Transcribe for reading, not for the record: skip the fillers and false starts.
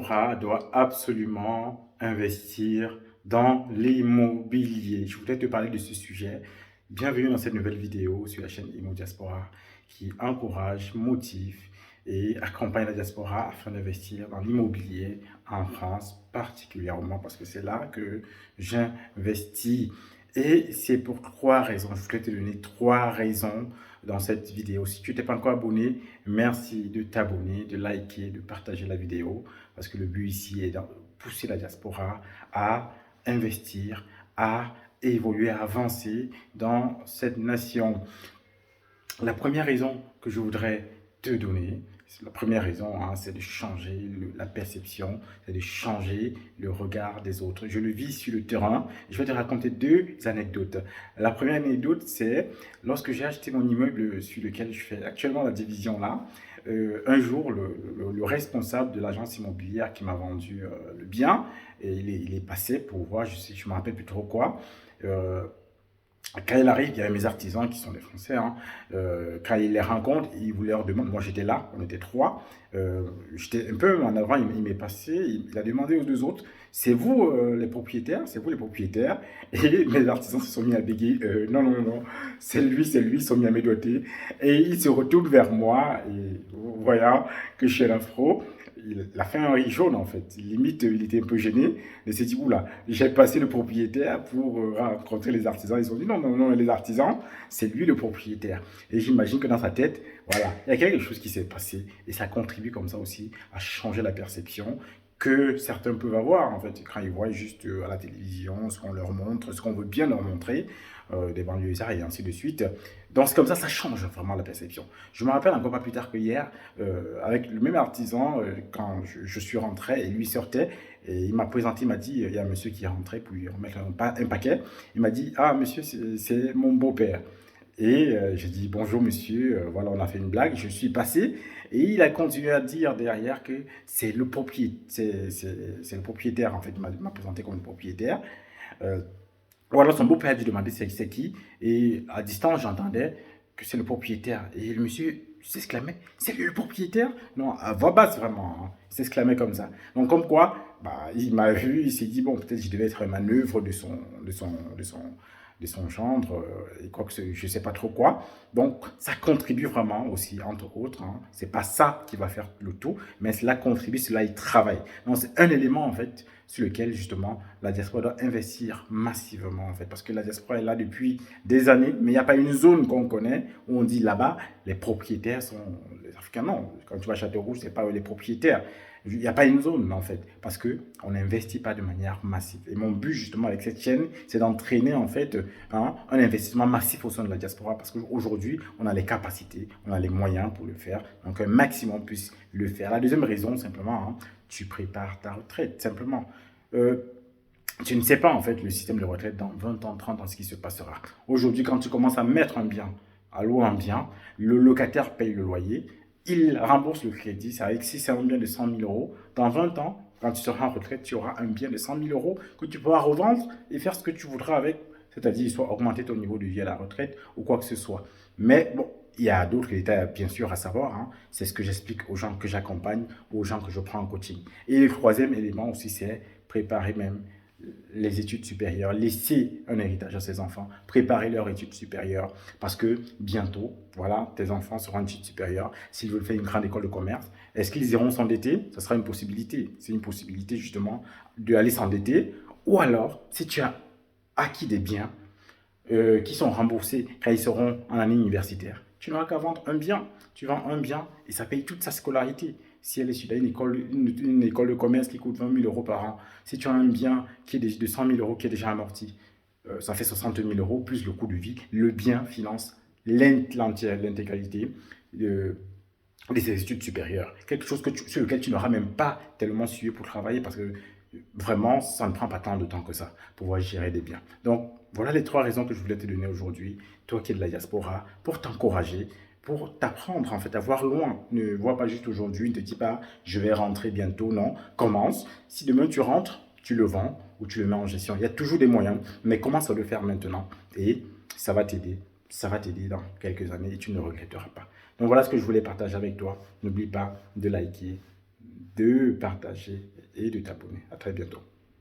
diaspora doit absolument investir dans l'immobilier. Je voulais te parler de ce sujet. Bienvenue dans cette nouvelle vidéo sur la chaîne Immo Diaspora qui encourage, motive et accompagne la diaspora afin d'investir dans l'immobilier en France particulièrement parce que c'est là que j'investis. Et c'est pour trois raisons. Je voulais te donner trois raisons dans cette vidéo. Si tu n'es pas encore abonné, merci de t'abonner, de liker, de partager la vidéo parce que le but ici est de pousser la diaspora à investir, à évoluer, à avancer dans cette nation. La première raison que je voudrais te donner, la première raison, c'est de changer la perception, c'est de changer le regard des autres. Je le vis sur le terrain. Je vais te raconter deux anecdotes. La première anecdote, c'est lorsque j'ai acheté mon immeuble sur lequel je fais actuellement la division là, un jour, le responsable de l'agence immobilière qui m'a vendu le bien, et il est passé pour voir, je ne me rappelle plus trop quoi, quand il arrive, il y avait mes artisans qui sont des Français. Quand il les rencontre, il vous leur demande. Moi, j'étais là, on était trois. J'étais un peu en avant, il m'est passé. Il a demandé aux deux autres, c'est vous les propriétaires? C'est vous les propriétaires? Et mes artisans se sont mis à bégayer. Non, non, non, c'est lui, ils se sont mis à m'édoter. Et il se retourne vers moi, et voyant que je suis un afro. Il a fait un riz jaune en fait. Limite, il était un peu gêné. Il s'est dit, oula, j'ai passé le propriétaire pour rencontrer les artisans. Ils ont dit, non, non, non, les artisans, c'est lui le propriétaire. Et j'imagine que dans sa tête, voilà, il y a quelque chose qui s'est passé. Et ça contribue comme ça aussi à changer la perception que certains peuvent avoir en fait quand ils voient juste à la télévision ce qu'on leur montre, ce qu'on veut bien leur montrer, des banlieusards et ainsi de suite. Donc c'est comme ça change vraiment la perception. Je me rappelle encore pas plus tard que hier, avec le même artisan, quand je suis rentré et lui sortait, et il m'a présenté, il m'a dit, il y a un monsieur qui est rentré pour lui remettre un paquet, il m'a dit, ah monsieur, c'est mon beau-père. Et j'ai dit bonjour monsieur, voilà, on a fait une blague, je suis passé et il a continué à dire derrière que c'est le propriétaire, c'est le propriétaire en fait, il m'a présenté comme le propriétaire. Voilà, son beau-père a dû demander c'est qui, et à distance j'entendais que c'est le propriétaire. Et le monsieur s'exclamait, c'est lui le propriétaire? Non, à voix basse vraiment, il s'exclamait comme ça. Donc comme quoi, bah, il m'a vu, il s'est dit, bon, peut-être que je devais être une manœuvre de son gendre, et quoi que je ne sais pas trop quoi. Donc, ça contribue vraiment aussi, entre autres. C'est pas ça qui va faire le tout, mais cela contribue, cela y travaille. Donc, c'est un élément, en fait, sur lequel, justement, la diaspora doit investir massivement, en fait, parce que la diaspora est là depuis des années, mais il n'y a pas une zone qu'on connaît où on dit là-bas, les propriétaires sont les Africains. Non, quand tu vas à Châteaurouge, ce n'est pas eux les propriétaires. Il n'y a pas une zone, en fait, parce qu'on n'investit pas de manière massive. Et mon but, justement, avec cette chaîne, c'est d'entraîner, en fait, un investissement massif au sein de la diaspora, parce qu'aujourd'hui, on a les capacités, on a les moyens pour le faire, donc un maximum puisse le faire. La deuxième raison, simplement, tu prépares ta retraite, simplement. Tu ne sais pas, en fait, le système de retraite dans 20 ans, 30 ans, ce qui se passera. Aujourd'hui, quand tu commences à mettre un bien, à louer un bien, le locataire paye le loyer, il rembourse le crédit. Ça veut dire que si c'est un bien de 100 000 euros, dans 20 ans, quand tu seras en retraite, tu auras un bien de 100 000 euros que tu pourras revendre et faire ce que tu voudras avec, c'est-à-dire soit augmenter ton niveau de vie à la retraite ou quoi que ce soit. Mais bon, il y a d'autres détails, bien sûr, à savoir. C'est ce que j'explique aux gens que j'accompagne, aux gens que je prends en coaching. Et le troisième élément aussi, c'est préparer même les études supérieures, laisser un héritage à ses enfants, préparer leurs études supérieures, parce que bientôt, voilà, tes enfants seront en études supérieures. S'ils veulent faire une grande école de commerce, est-ce qu'ils iront s'endetter? Ce sera une possibilité. C'est une possibilité justement d'aller s'endetter. Ou alors, si tu as acquis des biens qui sont remboursés quand ils seront en année universitaire, tu n'auras qu'à vendre un bien. Tu vends un bien et ça paye toute sa scolarité. Si elle est sur une école de commerce qui coûte 20 000 euros par an, si tu as un bien qui est de 100 000 euros qui est déjà amorti, ça fait 60 000 euros plus le coût de vie. Le bien finance l'intégralité des études supérieures. Quelque chose sur lequel tu n'auras même pas tellement suivi pour travailler parce que vraiment, ça ne prend pas tant de temps que ça pour pouvoir gérer des biens. Donc, voilà les trois raisons que je voulais te donner aujourd'hui, toi qui es de la diaspora, pour t'encourager, pour t'apprendre en fait à voir loin. Ne vois pas juste aujourd'hui, ne te dis pas je vais rentrer bientôt, non. Commence. Si demain tu rentres, tu le vends ou tu le mets en gestion. Il y a toujours des moyens, mais commence à le faire maintenant et ça va t'aider. Ça va t'aider dans quelques années et tu ne regretteras pas. Donc voilà ce que je voulais partager avec toi. N'oublie pas de liker, de partager et de t'abonner. À très bientôt.